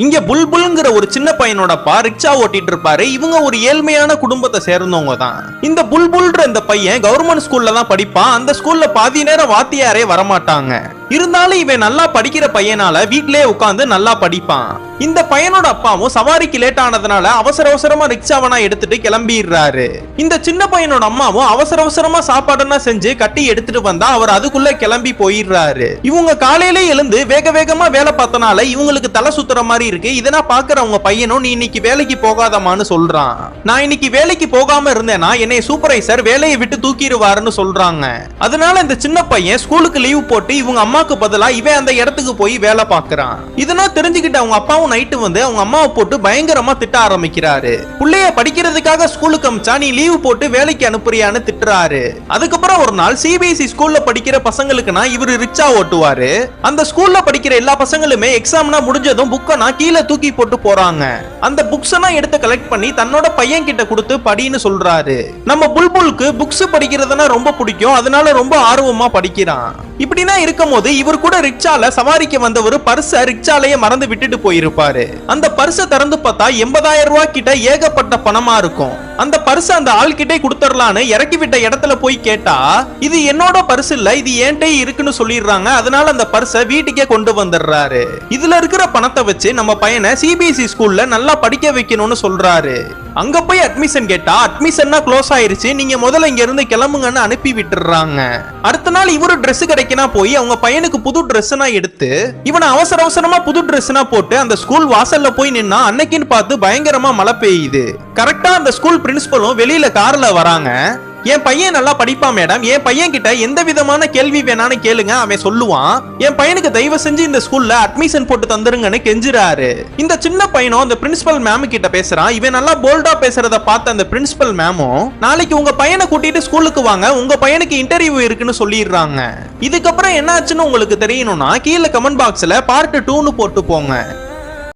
இங்க புல்புல்ங்கிற ஒரு சின்ன பையனோட அப்பா ரிக்ஷா ஓட்டிட்டு இருப்பாரு. இவங்க ஒரு ஏழ்மையான குடும்பத்தை சேர்ந்தவங்க தான். இந்த புல்புல்ன்ற இந்த பையன் கவர்மெண்ட் ஸ்கூல்ல தான் படிப்பான். அந்த ஸ்கூல்ல பாதி நேரம் வாத்தியாரே வரமாட்டாங்க. இருந்தாலும் இவன் நல்லா படிக்கிற பையனால வீட்லயே உட்கார்ந்து நல்லா படிப்பான். இந்த பையனோட அப்பாவும் சவாரிக்கு லேட் ஆனதுனால அவசர அவசரமா ரிக்ஷாவனா எடுத்துட்டு கிளம்பிடுறாரு. இந்த சின்ன பையனோட அம்மாவும் அவசர அவசரமா சாப்பாடுனா செஞ்சு கட்டி எடுத்துட்டு வந்தா அவர் அதுக்குள்ள கிளம்பி போயிடுறாரு. இவங்க காலையில எழுந்து வேக வேகமா வேலை பார்த்தனால இவங்களுக்கு தலை சுத்துற மாதிரி இருக்கு. இதனா பாக்குறவங்க பையனும் நீ இன்னைக்கு வேலைக்கு போகாதமான்னு சொல்றான். நான் இன்னைக்கு வேலைக்கு போகாம இருந்தேனா என்னை சூப்பர்வைசர் வேலையை விட்டு தூக்கிடுவாருன்னு சொல்றாங்க. அதனால இந்த சின்ன பையன் ஸ்கூலுக்கு லீவ் போட்டு இவங்க அம்மாக்கு பதிலா இவன் அந்த இடத்துக்கு போய் வேலை பார்க்கறான். இதனா தெரிஞ்சுக்கிட்ட அவங்க அப்பாவும் நைட்டு வந்து அவங்க அம்மாவை போட்டு பயங்கரமா திட்ட ஆரம்பிக்கிறாரு. புள்ளைய படிக்கிறதுக்காக ஸ்கூலுக்கு அனுப்பிச்சா நீ லீவ் போட்டு வேலைக்கு அனுப்புறியான்னு திட்டுறாரு. அதுக்கப்புறம் ஒரு நாள் சிபிஎஸ்இ ஸ்கூல்ல படிக்கிற பசங்களுக்குனா இவரு ரிக்ஷா ஓட்டுவாரு. அந்த ஸ்கூல்ல படிக்கிற எல்லா பசங்களுமே எக்ஸாம்னா முடிஞ்சதும் புக்கனா கீழே தூக்கி போட்டு போறாங்க. அந்த புக்ஸ் எல்லாம் எடுத்து கலெக்ட் பண்ணி தன்னோட பையன் கிட்ட கொடுத்து படின்னு சொல்றாரு. நம்ம புல்புலுக்கு புக்ஸ் படிக்கிறதுனா ரொம்ப பிடிக்கும். அதனால ரொம்ப ஆர்வமா படிக்கிறான். இப்படினா இருக்கும்போது இவர் கூட ரிக்ஷால சவாரிக்கு வந்தவர் பர்ஸ ரிக்ஷாலயே மறந்து விட்டுட்டு போயிருப்பாரு. அந்த பர்ஸ திறந்து பார்த்தா 80,000 ரூபாய் கிட்ட ஏகப்பட்ட பணமா இருக்கும். அந்த பர்ஸ அந்த ஆள் கிட்டே கொடுத்துடலான்னு இறக்கி விட்ட இடத்துல போய் கேட்டா இது என்னோட பர்ஸ் இல்ல, இது ஏன்டே இருக்குன்னு சொல்லிடுறாங்க. அதனால அந்த பர்ஸ வீட்டுக்கே கொண்டு வந்துடுறாரு. இதுல இருக்கிற பணத்தை வச்சு நம்ம பையனை சிபிஎஸ்இ ஸ்கூல்ல நல்லா படிக்க வைக்கணும்னு சொல்றாரு. அங்க போய் அட்மிஷன் கேட்டா அட்மிஷன்னா க்ளோஸ் ஆயிருச்சு, நீங்க முதல்ல இங்க இருந்து கிளம்புங்கன்னு அனுப்பி விட்டுறாங்க. அடுத்த நாள் இவரு Dress கிடைக்கனா போய் அவங்க பையனுக்கு புது Dressனா எடுத்து இவனை அவசர அவசரமா புது Dressனா போட்டு அந்த ஸ்கூல் வாசல்ல போய் நின்னா அன்னைக்குன்னு பார்த்து பயங்கரமா மழை பெய்யுது. கரெக்டா அந்த ஸ்கூல் பிரின்சிபலும் வெளியில கார்ல வராங்க. என் பையன் நல்லா படிப்பான் மேடம், என் பையன் கிட்ட எந்த விதமான கேள்வி வேணான்னு கேளுங்க, அவன் சொல்லுவான். என் பையனுக்கு தயவு செஞ்சு இந்த ஸ்கூல்ல அட்மிஷன் போட்டு தந்துருங்கன்னு கெஞ்சுறாரு. இந்த சின்ன பையனும் அந்த பிரின்சிபல் மேம் கிட்ட பேசுறான். இவன் நல்லா போல்டா பேசுறத பார்த்த அந்த பிரின்சிபல் மேமும் நாளைக்கு உங்க பையனை கூட்டிட்டு ஸ்கூலுக்கு வாங்க, உங்க பையனுக்கு இன்டர்வியூ இருக்குன்னு சொல்லிடுறாங்க. இதுக்கப்புறம் என்னாச்சுன்னு உங்களுக்கு தெரியணும்னா கீழே கமெண்ட் பாக்ஸ்ல பார்ட் 2ன்னு போட்டு போங்க.